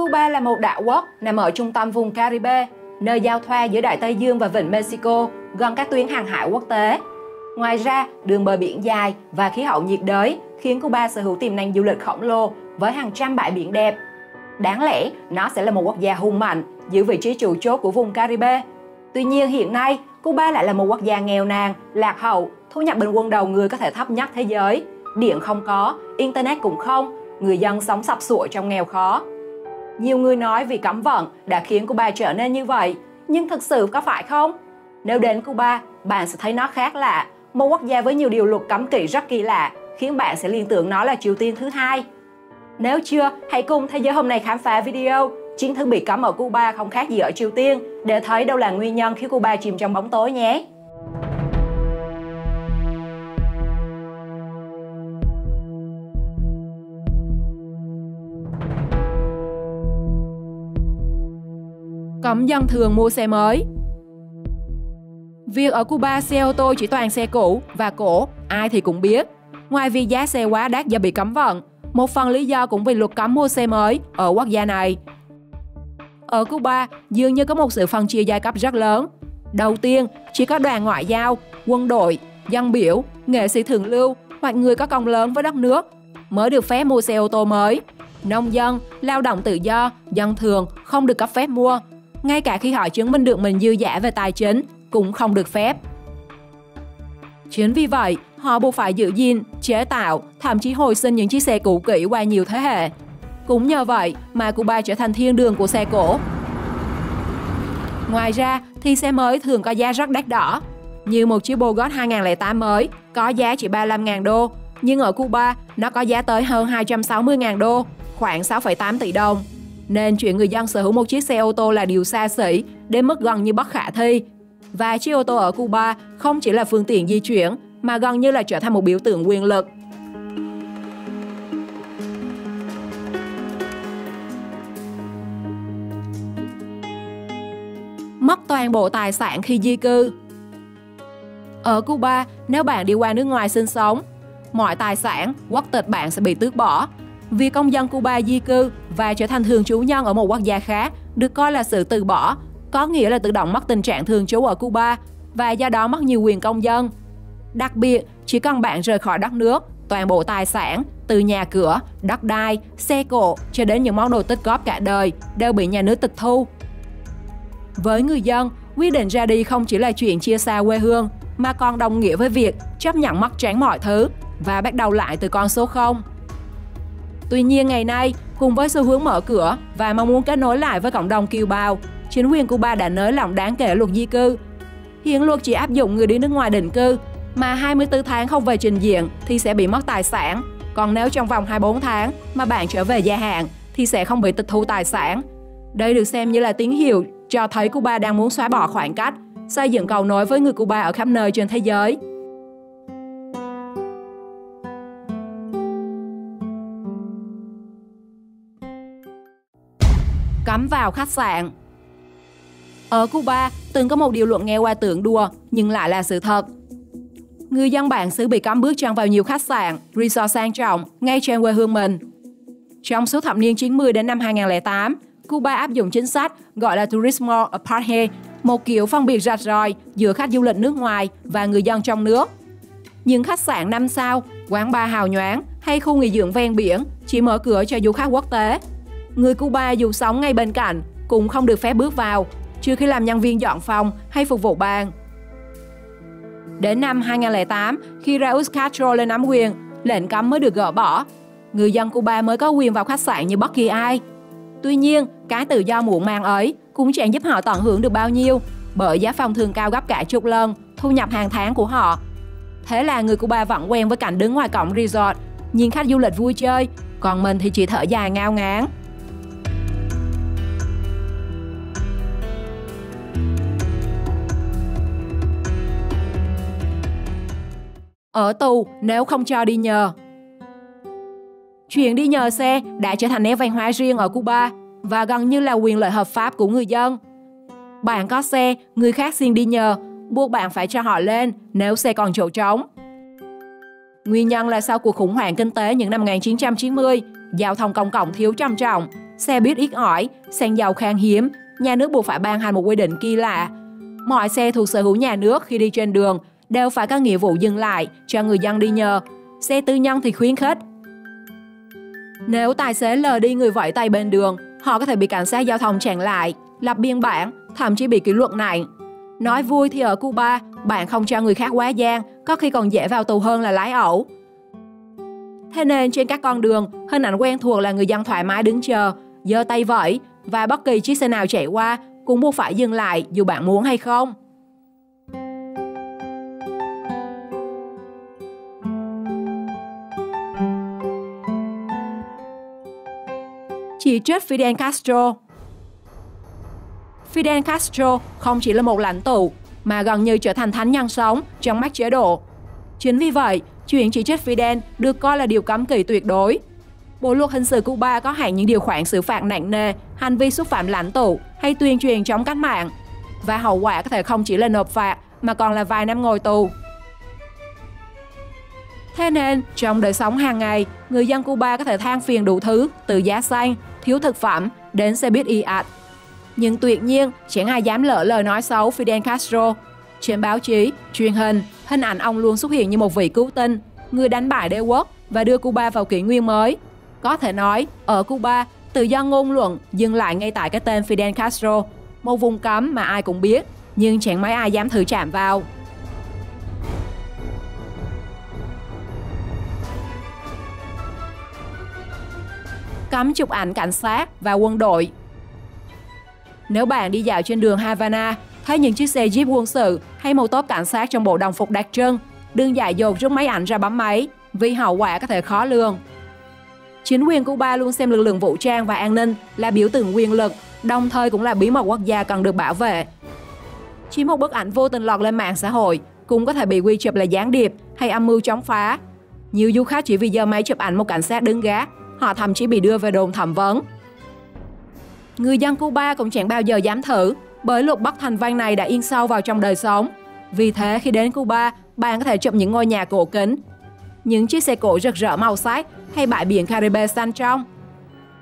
Cuba là một đảo quốc nằm ở trung tâm vùng Caribe, nơi giao thoa giữa Đại Tây Dương và Vịnh Mexico, gần các tuyến hàng hải quốc tế. Ngoài ra, đường bờ biển dài và khí hậu nhiệt đới khiến Cuba sở hữu tiềm năng du lịch khổng lồ với hàng trăm bãi biển đẹp. Đáng lẽ, nó sẽ là một quốc gia hùng mạnh, giữ vị trí trụ chốt của vùng Caribe. Tuy nhiên hiện nay, Cuba lại là một quốc gia nghèo nàn, lạc hậu, thu nhập bình quân đầu người có thể thấp nhất thế giới. Điện không có, Internet cũng không, người dân sống sập sụa trong nghèo khó. Nhiều người nói vì cấm vận đã khiến Cuba trở nên như vậy, nhưng thực sự có phải không? Nếu đến Cuba, bạn sẽ thấy nó khác lạ, một quốc gia với nhiều điều luật cấm kỵ rất kỳ lạ, khiến bạn sẽ liên tưởng nó là Triều Tiên thứ hai. Nếu chưa, hãy cùng Thế giới hôm nay khám phá video chiến thư bị cấm ở Cuba không khác gì ở Triều Tiên để thấy đâu là nguyên nhân khiến Cuba chìm trong bóng tối nhé. Cấm dân thường mua xe mới. Việc ở Cuba xe ô tô chỉ toàn xe cũ và cổ, ai thì cũng biết. Ngoài vì giá xe quá đắt do bị cấm vận, một phần lý do cũng vì luật cấm mua xe mới ở quốc gia này. Ở Cuba, dường như có một sự phân chia giai cấp rất lớn. Đầu tiên, chỉ có đoàn ngoại giao, quân đội, dân biểu, nghệ sĩ thượng lưu hoặc người có công lớn với đất nước mới được phép mua xe ô tô mới. Nông dân, lao động tự do, dân thường không được cấp phép mua. Ngay cả khi họ chứng minh được mình dư dả về tài chính, cũng không được phép. Chính vì vậy, họ buộc phải giữ gìn, chế tạo, thậm chí hồi sinh những chiếc xe cũ kỹ qua nhiều thế hệ. Cũng nhờ vậy mà Cuba trở thành thiên đường của xe cổ. Ngoài ra, thì xe mới thường có giá rất đắt đỏ. Như một chiếc Peugeot 2008 mới có giá chỉ 35.000 đô, nhưng ở Cuba nó có giá tới hơn 260.000 đô, khoảng 6,8 tỷ đồng. Nên chuyện người dân sở hữu một chiếc xe ô tô là điều xa xỉ, đến mức gần như bất khả thi. Và chiếc ô tô ở Cuba không chỉ là phương tiện di chuyển, mà gần như là trở thành một biểu tượng quyền lực. Mất toàn bộ tài sản khi di cư. Ở Cuba, nếu bạn đi qua nước ngoài sinh sống, mọi tài sản, quốc tịch bạn sẽ bị tước bỏ. Vì công dân Cuba di cư và trở thành thường trú nhân ở một quốc gia khác được coi là sự từ bỏ, có nghĩa là tự động mất tình trạng thường trú ở Cuba và do đó mất nhiều quyền công dân. Đặc biệt, chỉ cần bạn rời khỏi đất nước, toàn bộ tài sản, từ nhà cửa, đất đai, xe cộ cho đến những món đồ tích góp cả đời đều bị nhà nước tịch thu. Với người dân, quyết định ra đi không chỉ là chuyện chia xa quê hương, mà còn đồng nghĩa với việc chấp nhận mất trắng mọi thứ và bắt đầu lại từ con số 0. Tuy nhiên ngày nay, cùng với xu hướng mở cửa và mong muốn kết nối lại với cộng đồng kiều bào, chính quyền Cuba đã nới lỏng đáng kể luật di cư. Hiện luật chỉ áp dụng người đi nước ngoài định cư, mà 24 tháng không về trình diện thì sẽ bị mất tài sản. Còn nếu trong vòng 24 tháng mà bạn trở về gia hạn thì sẽ không bị tịch thu tài sản. Đây được xem như là tín hiệu cho thấy Cuba đang muốn xóa bỏ khoảng cách, xây dựng cầu nối với người Cuba ở khắp nơi trên thế giới. Cấm vào khách sạn. Ở Cuba, từng có một điều luật nghe qua tưởng đùa, nhưng lại là sự thật. Người dân bản xứ bị cấm bước chân vào nhiều khách sạn, resort sang trọng ngay trên quê hương mình. Trong suốt thập niên 90 đến năm 2008, Cuba áp dụng chính sách gọi là Turismo Apartheid, một kiểu phân biệt rạch ròi giữa khách du lịch nước ngoài và người dân trong nước. Những khách sạn 5 sao, quán bar hào nhoáng hay khu nghỉ dưỡng ven biển chỉ mở cửa cho du khách quốc tế. Người Cuba dù sống ngay bên cạnh cũng không được phép bước vào, trừ khi làm nhân viên dọn phòng hay phục vụ bàn. Đến năm 2008, khi Raúl Castro lên nắm quyền, lệnh cấm mới được gỡ bỏ. Người dân Cuba mới có quyền vào khách sạn như bất kỳ ai. Tuy nhiên, cái tự do muộn màng ấy cũng chẳng giúp họ tận hưởng được bao nhiêu, bởi giá phòng thường cao gấp cả chục lần thu nhập hàng tháng của họ. Thế là người Cuba vẫn quen với cảnh đứng ngoài cổng resort, nhìn khách du lịch vui chơi, còn mình thì chỉ thở dài ngao ngán. Ở tù nếu không cho đi nhờ. Chuyện đi nhờ xe đã trở thành nét văn hóa riêng ở Cuba và gần như là quyền lợi hợp pháp của người dân. Bạn có xe, người khác xin đi nhờ, buộc bạn phải cho họ lên nếu xe còn chỗ trống. Nguyên nhân là sau cuộc khủng hoảng kinh tế những năm 1990, giao thông công cộng thiếu trầm trọng, Xe buýt ít ỏi, xăng dầu khan hiếm, nhà nước buộc phải ban hành một quy định kỳ lạ. Mọi xe thuộc sở hữu nhà nước khi đi trên đường đều phải có nghĩa vụ dừng lại cho người dân đi nhờ. Xe tư nhân thì khuyến khích. Nếu tài xế lờ đi người vẫy tay bên đường, họ có thể bị cảnh sát giao thông chặn lại, lập biên bản, thậm chí bị kỷ luật nặng. Nói vui thì ở Cuba, bạn không cho người khác quá gian, có khi còn dễ vào tù hơn là lái ẩu. Thế nên trên các con đường, hình ảnh quen thuộc là người dân thoải mái đứng chờ, giơ tay vẫy, và bất kỳ chiếc xe nào chạy qua cũng buộc phải dừng lại dù bạn muốn hay không. Chỉ trích Fidel Castro. Fidel Castro không chỉ là một lãnh tụ, mà gần như trở thành thánh nhân sống trong mắt chế độ. Chính vì vậy, chuyện chỉ trích Fidel được coi là điều cấm kỵ tuyệt đối. Bộ luật hình sự Cuba có hạn những điều khoản xử phạt nặng nề hành vi xúc phạm lãnh tụ hay tuyên truyền chống cách mạng, và hậu quả có thể không chỉ là nộp phạt mà còn là vài năm ngồi tù. Thế nên, trong đời sống hàng ngày, người dân Cuba có thể than phiền đủ thứ, từ giá xăng, thiếu thực phẩm đến xe buýt ì ạch. Nhưng tuyệt nhiên, chẳng ai dám lỡ lời nói xấu Fidel Castro. Trên báo chí, truyền hình, hình ảnh ông luôn xuất hiện như một vị cứu tinh, người đánh bại đế quốc và đưa Cuba vào kỷ nguyên mới. Có thể nói, ở Cuba, tự do ngôn luận dừng lại ngay tại cái tên Fidel Castro, một vùng cấm mà ai cũng biết, nhưng chẳng mấy ai dám thử chạm vào. Cấm chụp ảnh cảnh sát và quân đội. Nếu bạn đi dạo trên đường Havana, thấy những chiếc xe Jeep quân sự hay một tốp cảnh sát trong bộ đồng phục đặc trưng, đừng dại dột rút máy ảnh ra bấm máy, vì hậu quả có thể khó lường. Chính quyền Cuba luôn xem lực lượng vũ trang và an ninh là biểu tượng quyền lực, đồng thời cũng là bí mật quốc gia cần được bảo vệ. Chỉ một bức ảnh vô tình lọt lên mạng xã hội cũng có thể bị quy chụp là gián điệp hay âm mưu chống phá. Nhiều du khách chỉ vì giơ máy chụp ảnh một cảnh sát đứng gác, họ thậm chí bị đưa về đồn thẩm vấn. Người dân Cuba cũng chẳng bao giờ dám thử, bởi luật bắt thành văn này đã in sâu vào trong đời sống. Vì thế khi đến Cuba, bạn có thể chụp những ngôi nhà cổ kính, những chiếc xe cộ rực rỡ màu sắc hay bãi biển Caribe xanh trong.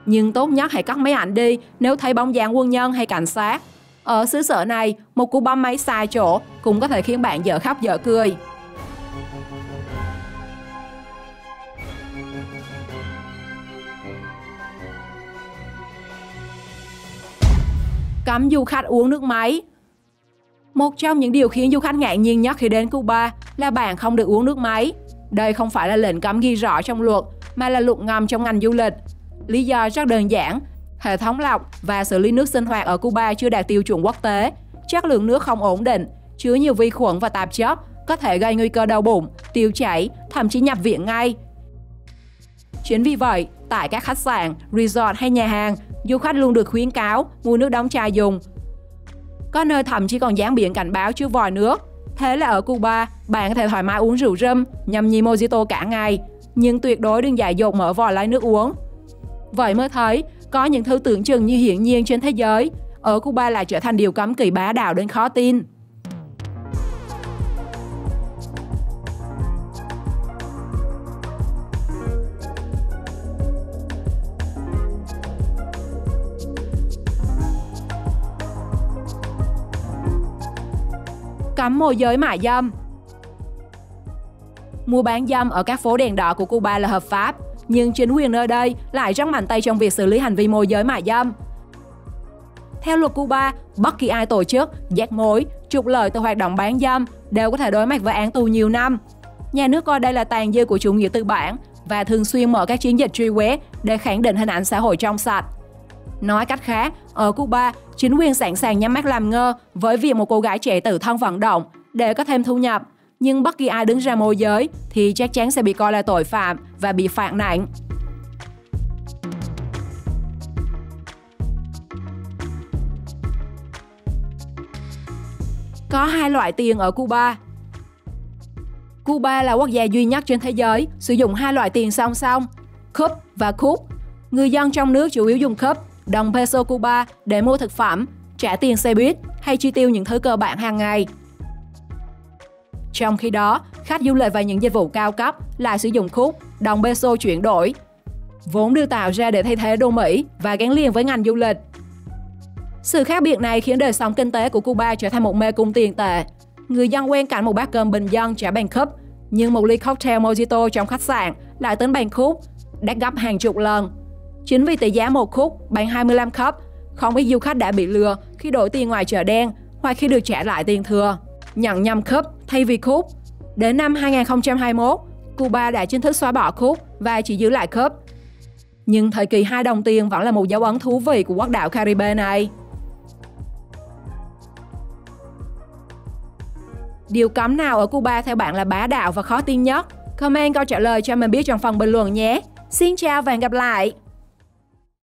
Nhưng tốt nhất hãy cất máy ảnh đi nếu thấy bóng dáng quân nhân hay cảnh sát. Ở xứ sở này, một cú bấm máy sai chỗ cũng có thể khiến bạn dở khóc dở cười. Cấm du khách uống nước máy. Một trong những điều khiến du khách ngạc nhiên nhất khi đến Cuba là bạn không được uống nước máy. Đây không phải là lệnh cấm ghi rõ trong luật, mà là luật ngầm trong ngành du lịch. Lý do rất đơn giản, hệ thống lọc và xử lý nước sinh hoạt ở Cuba chưa đạt tiêu chuẩn quốc tế, chất lượng nước không ổn định, chứa nhiều vi khuẩn và tạp chất, có thể gây nguy cơ đau bụng, tiêu chảy, thậm chí nhập viện ngay. Chính vì vậy, tại các khách sạn, resort hay nhà hàng, du khách luôn được khuyến cáo mua nước đóng chai dùng. Có nơi thậm chí còn dán biển cảnh báo trước vòi nước. Thế là ở Cuba, bạn có thể thoải mái uống rượu rum, nhâm nhi mojito cả ngày, nhưng tuyệt đối đừng dại dột mở vòi lấy nước uống. Vậy mới thấy, có những thứ tưởng chừng như hiển nhiên trên thế giới, ở Cuba lại trở thành điều cấm kỵ bá đạo đến khó tin. Cấm môi giới mại dâm. Mua bán dâm ở các phố đèn đỏ của Cuba là hợp pháp, nhưng chính quyền nơi đây lại rất mạnh tay trong việc xử lý hành vi môi giới mại dâm. Theo luật Cuba, bất kỳ ai tổ chức, dắt mối, trục lợi từ hoạt động bán dâm đều có thể đối mặt với án tù nhiều năm. Nhà nước coi đây là tàn dư của chủ nghĩa tư bản và thường xuyên mở các chiến dịch truy quét để khẳng định hình ảnh xã hội trong sạch. Nói cách khác, ở Cuba, chính quyền sẵn sàng nhắm mắt làm ngơ với việc một cô gái trẻ tự thân vận động để có thêm thu nhập, nhưng bất kỳ ai đứng ra môi giới thì chắc chắn sẽ bị coi là tội phạm và bị phạt nặng. Có hai loại tiền ở Cuba. Cuba là quốc gia duy nhất trên thế giới sử dụng hai loại tiền song song, cúp và cúp. Người dân trong nước chủ yếu dùng cúp, đồng peso Cuba, để mua thực phẩm, trả tiền xe buýt hay chi tiêu những thứ cơ bản hàng ngày. Trong khi đó, khách du lịch và những dịch vụ cao cấp lại sử dụng cúp, đồng peso chuyển đổi. vốn được tạo ra để thay thế đô Mỹ và gắn liền với ngành du lịch. Sự khác biệt này khiến đời sống kinh tế của Cuba trở thành một mê cung tiền tệ. Người dân quen cảnh một bát cơm bình dân trả bằng cúp, nhưng một ly cocktail mojito trong khách sạn lại tính bằng khúc, đắt gấp hàng chục lần. Chính vì tỷ giá một khúc bằng 25 cup, không ít du khách đã bị lừa khi đổi tiền ngoài chợ đen hoặc khi được trả lại tiền thừa, nhận nhầm cup thay vì khúc. Đến năm 2021, Cuba đã chính thức xóa bỏ khúc và chỉ giữ lại cup. Nhưng thời kỳ 2 đồng tiền vẫn là một dấu ấn thú vị của quốc đảo Caribe này. Điều cấm nào ở Cuba theo bạn là bá đạo và khó tin nhất? Comment câu trả lời cho mình biết trong phần bình luận nhé. Xin chào và hẹn gặp lại!